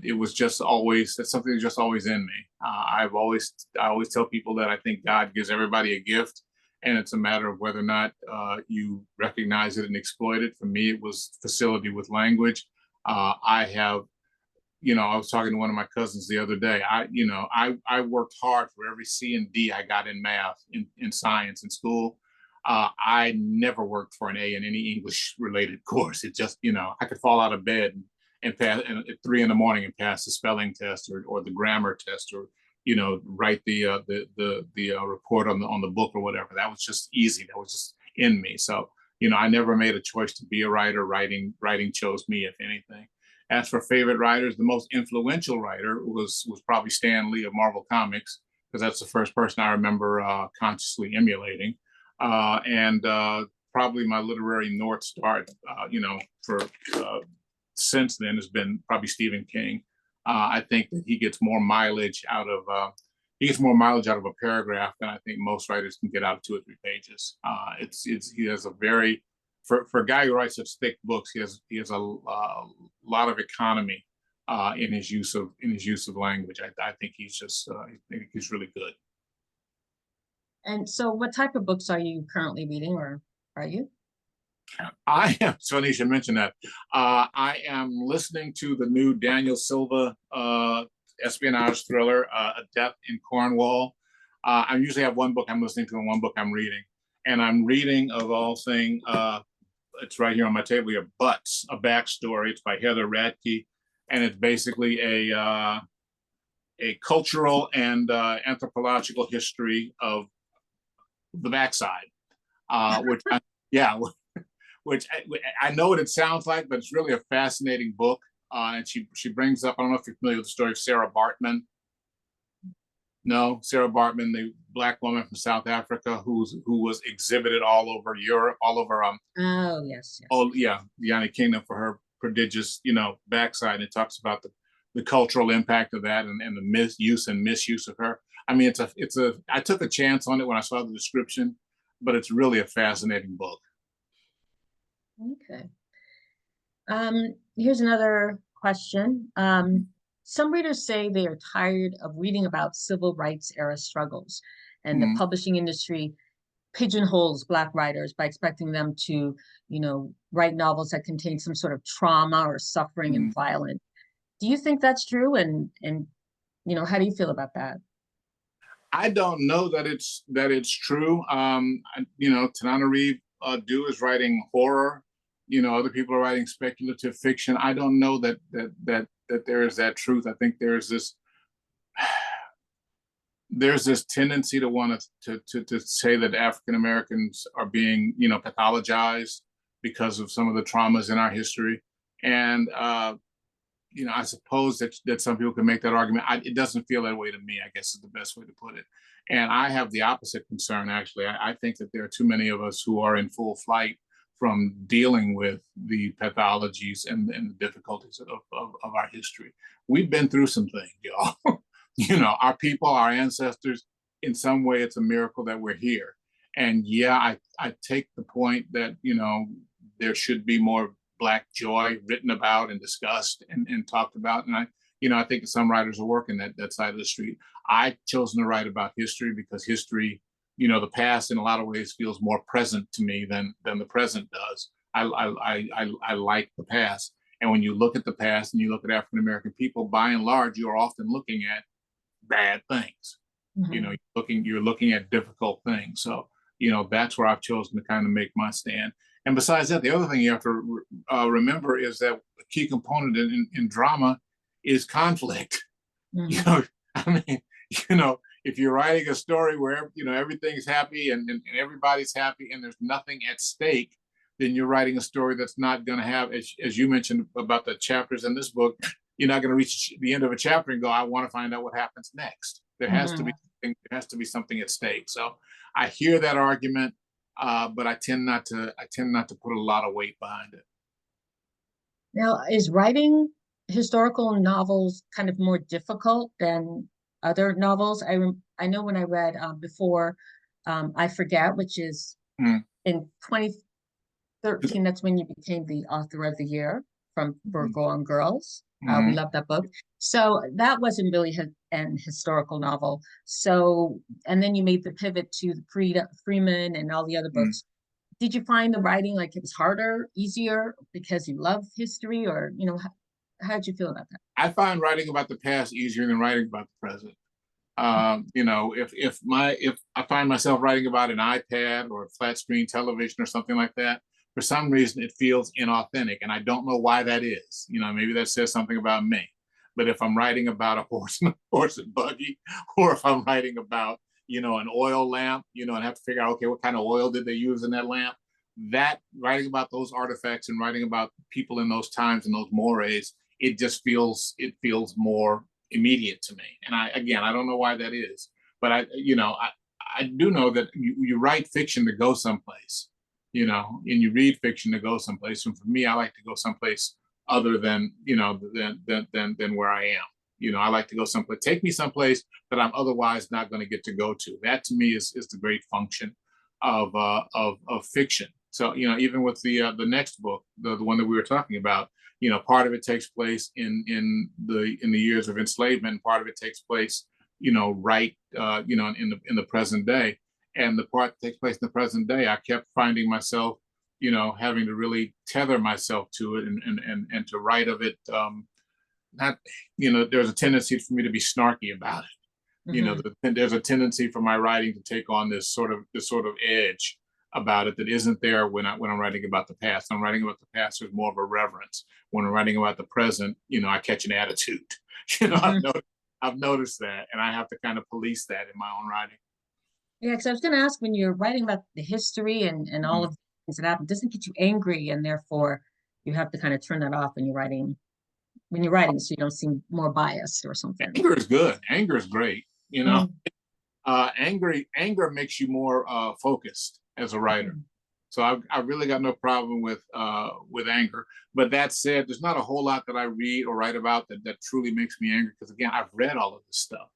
It was just always, that's something that's just always in me. I always tell people that I think God gives everybody a gift, and it's a matter of whether or not you recognize it and exploit it. For me, it was facility with language. I was talking to one of my cousins the other day. I worked hard for every C and D I got in math, in science in school. I never worked for an A in any English related course. It just, I could fall out of bed and pass at 3 a.m. and pass the spelling test or the grammar test, or write the report on the book or whatever. That was just easy. That was just in me. So I never made a choice to be a writer. Writing chose me, if anything. As for favorite writers, the most influential writer was probably Stan Lee of Marvel Comics, because that's the first person I remember consciously emulating. And probably my literary North Star, for since then has been probably Stephen King. I think that he gets more mileage out of, he gets more mileage out of a paragraph than I think most writers can get out of 2 or 3 pages. He has a very, for a guy who writes such thick books, he has a lot of economy in his use of language. I think I think he's really good. And so what type of books are you currently reading, or are you? I am. It's funny you should mention that. I am listening to the new Daniel Silva espionage thriller, A Death in Cornwall. I usually have one book I'm listening to and one book I'm reading. And I'm reading, of all things, it's right here on my table here, Butts, A Backstory. It's by Heather Radke. And it's basically a cultural and anthropological history of the backside, which I know what it sounds like, but it's really a fascinating book. And she brings up, I don't know if you're familiar with the story of Sarah Bartman. No, Sarah Bartman, the Black woman from South Africa who was exhibited all over Europe, all over Oh yes, yes. oh yeah, the United Kingdom for her prodigious, backside. And it talks about the cultural impact of that and the misuse and misuse of her. I mean, I took a chance on it when I saw the description, but it's really a fascinating book. Okay. Here's another question. Some readers say they are tired of reading about civil rights era struggles, and the publishing industry pigeonholes Black writers by expecting them to, write novels that contain some sort of trauma or suffering and violence. Do you think that's true? And how do you feel about that? I don't know that it's true. Tananarive Due is writing horror. Other people are writing speculative fiction. I don't know that there is that truth. I think there's this tendency to want to say that African Americans are being pathologized because of some of the traumas in our history, and I suppose that some people can make that argument. It doesn't feel that way to me, I guess is the best way to put it. And I have the opposite concern, actually. I think that there are too many of us who are in full flight from dealing with the pathologies and the difficulties of our history. We've been through some things, y'all. Our people, our ancestors, in some way, it's a miracle that we're here. And yeah, I take the point that, there should be more Black joy written about and discussed and talked about. And I think some writers are working that side of the street. I've chosen to write about history because history, the past in a lot of ways feels more present to me than the present does. I like the past. And when you look at the past and you look at African American people, by and large, you're often looking at bad things. You're looking at difficult things. So, that's where I've chosen to kind of make my stand. And besides that, the other thing you have to remember is that a key component in drama is conflict. If you're writing a story where everything's happy and everybody's happy and there's nothing at stake, then you're writing a story that's not going to have, as you mentioned about the chapters in this book, you're not going to reach the end of a chapter and go, I want to find out what happens next. There has to be something at stake. So I hear that argument, but I tend not to put a lot of weight behind it. Now, is writing historical novels kind of more difficult than other novels? I know when I read before I Forget, which is in 2013, that's when you became the author of the year for Gone Girls. We love that book. So that wasn't really an historical novel. So, and then you made the pivot to the Freeman and all the other books. Did you find the writing like it was harder, easier because you love history, or how did you feel about that? I find writing about the past easier than writing about the present. If I find myself writing about an iPad or a flat screen television or something like that, for some reason it feels inauthentic, and I don't know why that is. Maybe that says something about me. But if I'm writing about a horse and buggy, or if I'm writing about an oil lamp, and have to figure out, okay, what kind of oil did they use in that lamp? That writing about those artifacts and writing about people in those times and those mores, it feels more immediate to me. And I don't know why that is, but I do know that you write fiction to go someplace, and you read fiction to go someplace. And for me, I like to go someplace other than, than where I am. I like to go someplace, take me someplace that I'm otherwise not going to get to go to. That to me is the great function of fiction. So, even with the next book, the one that we were talking about, part of it takes place in the years of enslavement, and part of it takes place, right, in the present day. And the part that takes place in the present day, I kept finding myself, having to really tether myself to it and to write of it. Not, there's a tendency for me to be snarky about it. There's a tendency for my writing to take on this sort of edge about it that isn't there when I'm writing about the past. I'm writing about the past, there's more of a reverence. When I'm writing about the present, I catch an attitude. I've noticed that, and I have to kind of police that in my own writing. Yeah, because I was going to ask, when you're writing about the history and all of the things that happen, doesn't it get you angry, and therefore you have to kind of turn that off when you're writing, so you don't seem more biased or something. Anger is good. Anger is great. Mm. Anger makes you more focused as a writer. So I've really got no problem with anger. But that said, there's not a whole lot that I read or write about that truly makes me angry, because again, I've read all of this stuff.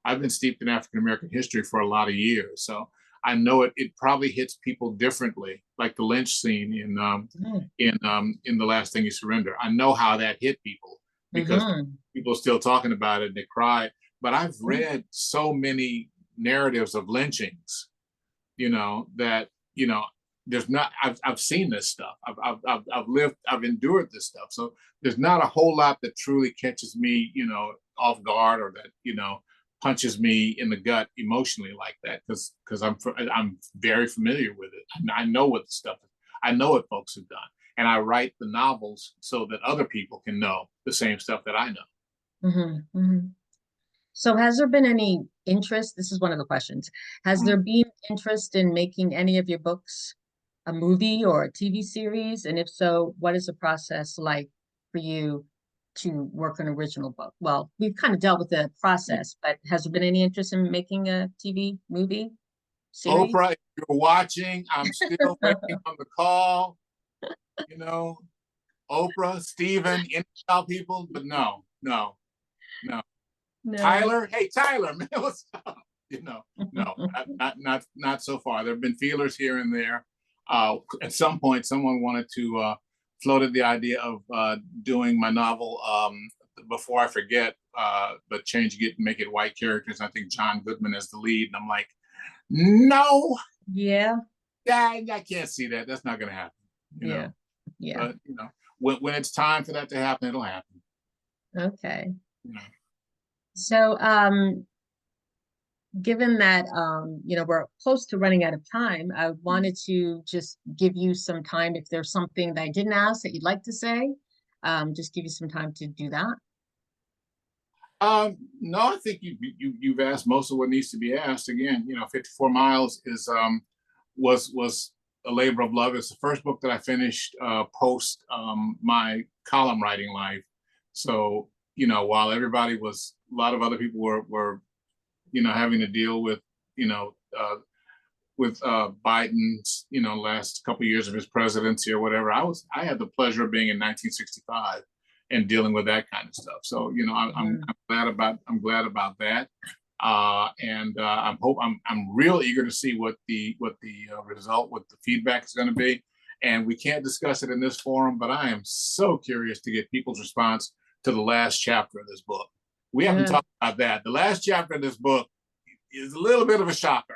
I've been steeped in African American history for a lot of years, so I know it probably hits people differently, like the lynch scene in The Last Thing You Surrender. I know how that hit people because people are still talking about it and they cry. But I've read so many narratives of lynchings, that there's not. I've seen this stuff. I've endured this stuff. So there's not a whole lot that truly catches me, off guard, or that punches me in the gut emotionally like that, because I'm very familiar with it. I know what the stuff is. I know what folks have done, and I write the novels so that other people can know the same stuff that I know. So has there been any interest? This is one of the questions. Has there been interest in making any of your books a movie or a TV series? And if so, what is the process like for you to work an original book? Well, we've kind of dealt with the process, but has there been any interest in making a TV movie series? Oprah, if you're watching, I'm still waiting on the call. Oprah, Stephen, any people, but no. No. Tyler, hey Tyler, man, what's up? No, not so far. There have been feelers here and there. At some point, someone wanted to floated the idea of doing my novel Before I Forget, but changing it and make it white characters. I think John Goodman as the lead, and I'm like, no, I can't see that. That's not going to happen. Yeah. But when it's time for that to happen, it'll happen. Okay. So, given that, we're close to running out of time, I wanted to just give you some time. If there's something that I didn't ask that you'd like to say, just give you some time to do that. No, I think you've asked most of what needs to be asked. Again, 54 Miles was a labor of love. It's the first book that I finished post my column writing life. So, while a lot of other people were having to deal with, Biden's, last couple of years of his presidency or whatever, I had the pleasure of being in 1965 and dealing with that kind of stuff. So, I'm glad about that. And I'm real eager to see what the result, what the feedback is going to be. And we can't discuss it in this forum, but I am so curious to get people's response to the last chapter of this book. We haven't talked about that. The last chapter of this book is a little bit of a shocker.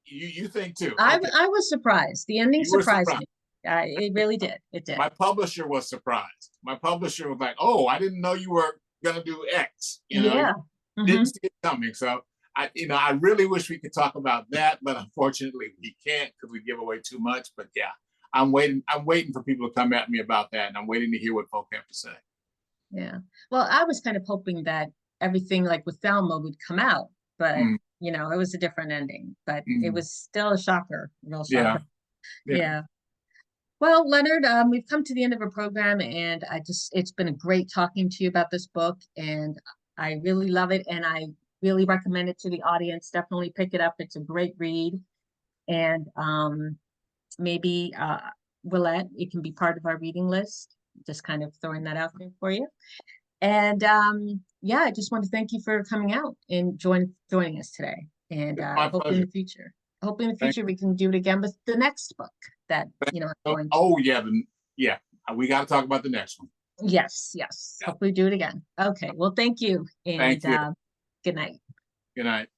You think too? I was surprised. The ending surprised me. It really did. It did. My publisher was surprised. My publisher was like, "Oh, I didn't know you were going to do X." Didn't see it coming. So I really wish we could talk about that, but unfortunately we can't because we give away too much. But yeah, I'm waiting for people to come at me about that, and I'm waiting to hear what folk have to say. Yeah. Well, I was kind of hoping that everything like with Thelma would come out, but it was a different ending, but it was still a shocker, real shocker. Yeah. Well, Leonard, we've come to the end of our program, and it's been a great talking to you about this book, and I really love it, and I really recommend it to the audience. Definitely pick it up. It's a great read, and maybe Willette, it can be part of our reading list. Just kind of throwing that out there for you. And yeah, I just want to thank you for coming out and joining us today. And It's my hope in pleasure. the future, hope in the Thank future we can do it again with the next book that I'm you. going to. Oh, yeah, yeah. We got to talk about the next one. Yes, yes. Yeah. Hopefully do it again. Okay. Well, thank you. And Thank you. good night. Good night.